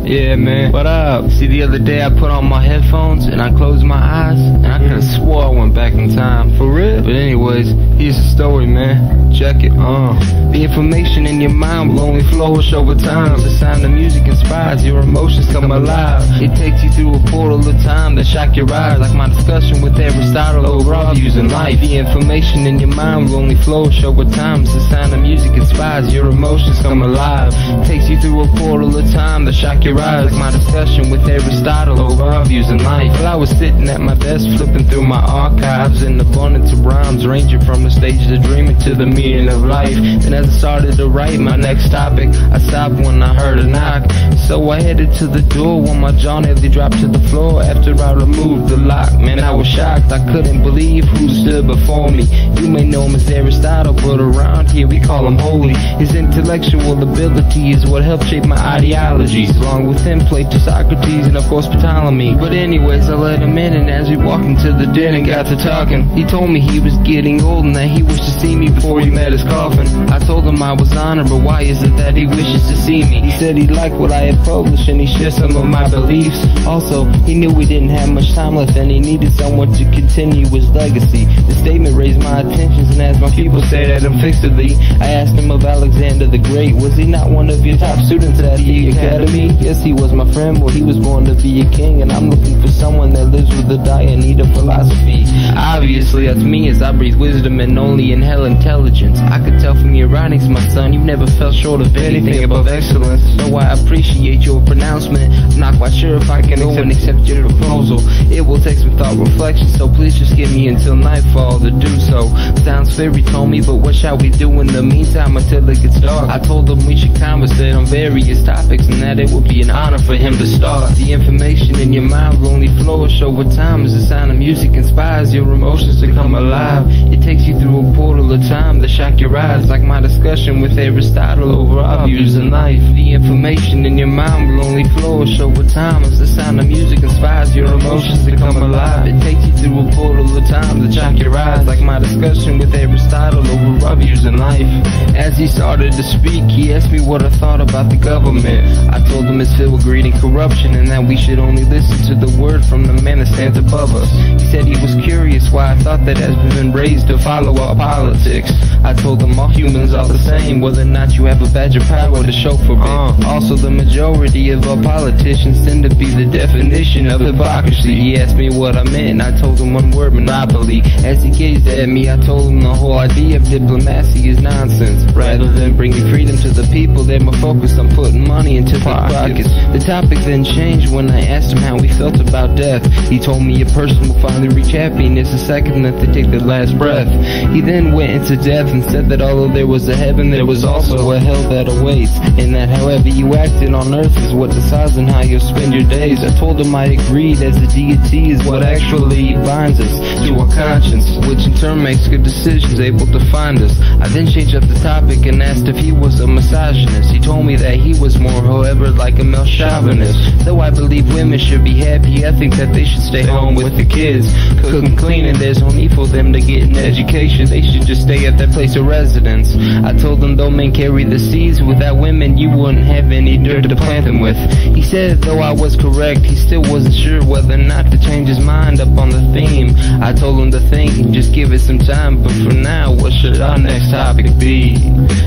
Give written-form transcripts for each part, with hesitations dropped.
Yeah, man. What up? See, the other day I put on my headphones and I closed my eyes and I could've swore I went back in time. For real? But anyways, here's the story, man. Check it. The information in your mind will only flourish over time. The sound of music inspires your emotions come alive. It takes you through a portal of time that shock your eyes, like my discussion with Aristotle over our views in life. The information in your mind will only flourish over time. The sound of music inspires your emotions come alive. It takes you through a portal of time that shock your eyes, like my discussion with Aristotle over our views in life. Well, I was sitting at my desk flipping through my archives, an abundance of rhymes ranging from the stage of dreaming to the meaning of life. And as I started to write my next topic, I stopped when I heard a knock. So I headed to the door when my jaw nearly dropped to the floor after I removed the lock. Man, I was shocked, I couldn't believe who stood before me. You may know him as Aristotle, but around here we call him holy. His intellectual ability is what helped shape my ideologies. Along with him, Plato, Socrates, and of course Ptolemy. But anyways, I let him in, and as we walked into the den and got to talking, he told me he was getting old and that he wished to see me before he met his coffin. I told him I was honored, but why is it that he wishes to see me? He said he liked what I had published and he shared some of my beliefs. Also, he knew we didn't have much time left and he needed someone to continue his legacy. The statement raised my attention, and as my people stared at him fixedly, I asked him of Alexander the Great. Was he not one of your top students at the academy? Yes, he was my friend. Well, he was born to be a king, and I'm looking for someone that lives with a dire need of philosophy. Obviously, that's me, as I breathe wisdom and only inhale intelligence. I could tell from your writings, my son, you've never fell short of anything above excellence. So I appreciate your pronouncement. I'm not quite sure if I can go and accept your proposal. It will take some thought reflection, so please just give me until nightfall to do so. Sounds fair, he told me, but what shall we do in the meantime until it gets dark? I told him we should conversate on various topics and that it would be an honor for him to start. The information in your mind will only flourish over time as the sound of music inspires your emotions to come alive. It takes you through a portal of time that shock your eyes, like my discussion with Aristotle over our views in life. The information in your mind will only flourish over time as the sound of music inspires your emotions to come alive. It takes you through a portal of time that shock your eyes, like my discussion with Aristotle over our views in life. As he started to speak, he asked me what I thought about the government. I told him it's filled with greed and corruption, and that we should only listen to the word from the man that stands above us. He said he was curious why I thought that as we've been raised to follow our politics. I told him all humans are the same, whether or not you have a badge of power to show for it. Also, the majority of our politicians tend to be the definition of hypocrisy. He asked me what I meant, and I told him one word: monopoly. As he gazed at me, I told him the whole idea of diplomacy is nonsense. Rather than bringing freedom to the people, they're more focused on putting money into their pockets. The topic then changed when I asked him how he felt about death. He told me a person will finally reach happiness the second that they take their last breath. He then went into depth and said that although there was a heaven, there was also a hell that awaits, and that however you acted on earth is what decides on how you'll spend your days. I told him I agreed, as the deity is what actually binds us to our conscience, which in turn makes good decisions able to find us. I then changed up the topic and asked if he was a misogynist. He told me that he was more, however, like a male chauvinist. Though I believe women should be happy, I think that they should stay home with the kids, cook and clean, and there's no need for them to get an education. They should just stay at their place of residence. I told them though men carry the seeds, without women you wouldn't have any dirt to plant them with. He said though I was correct, he still wasn't sure whether or not to change his mind up on the theme. I told him to think and just give it some time, but for now, what should our next topic be?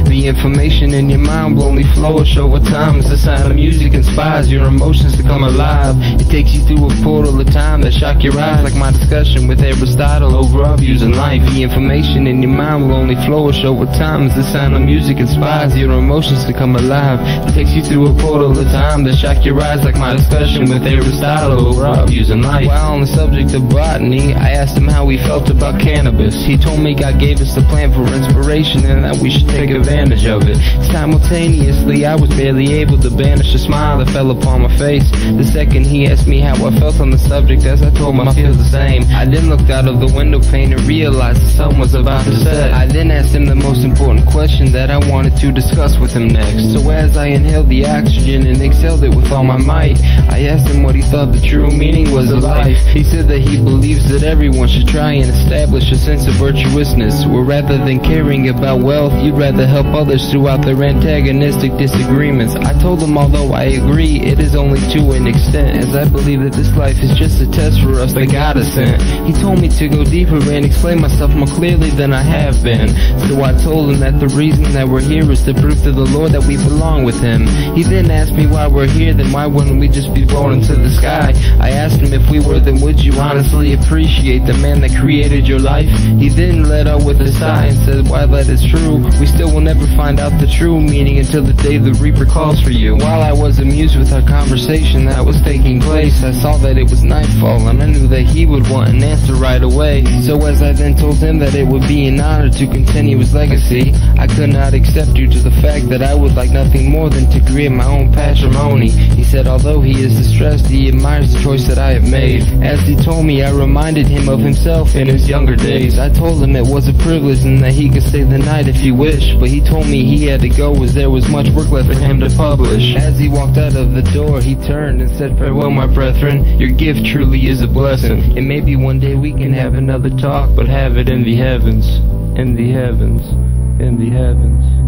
The information in your mind will only flourish over time as the sound of music inspires your emotions to come alive. It takes you through a portal of time that shock your eyes, like my discussion with Aristotle over our views in life. The information in your mind will only flourish over time as the sound of music inspires your emotions to come alive. It takes you through a portal of time that shock your eyes, like my discussion with Aristotle over our views in life. While on the subject of botany, I asked him how he felt about cannabis. He told me God gave us the plant for inspiration and that we should take advantage of it. Simultaneously, I was barely able to banish a smile that fell upon my face the second he asked me how I felt on the subject, as I told him I feel the same. I then looked out of the window pane and realized the sun was about to set. I then asked him the most important question that I wanted to discuss with him next. So as I inhaled the oxygen passion and excelled it with all my might. I asked him what he thought the true meaning was of life. He said that he believes that everyone should try and establish a sense of virtuousness, where rather than caring about wealth, you'd rather help others throughout their antagonistic disagreements. I told him although I agree, it is only to an extent, as I believe that this life is just a test for us that God has sent. He told me to go deeper and explain myself more clearly than I have been. So I told him that the reason that we're here is to prove to the Lord that we belong with Him. He then asked me why we're here, then why wouldn't we just be floating to the sky? I asked him if we were, then would you honestly appreciate the man that created your life? He then let out with a sigh and said, while that is true, we still will never find out the true meaning until the day the Reaper calls for you. While I was amused with our conversation that was taking place, I saw that it was nightfall, and I knew that he would want an answer right away. So as I then told him that it would be an honor to continue his legacy, I could not accept due to the fact that I would like nothing more than to create my own patrimony. He said although he is distressed, he admires the choice that I have made. As he told me, I reminded him of himself in his younger days. I told him it was a privilege and that he could stay the night if he wished, but he told me he had to go as there was much work left for him to publish. As he walked out of the door, he turned and said, farewell my brethren, your gift truly is a blessing, and maybe one day we can have another talk, but have it in the heavens, in the heavens, in the heavens.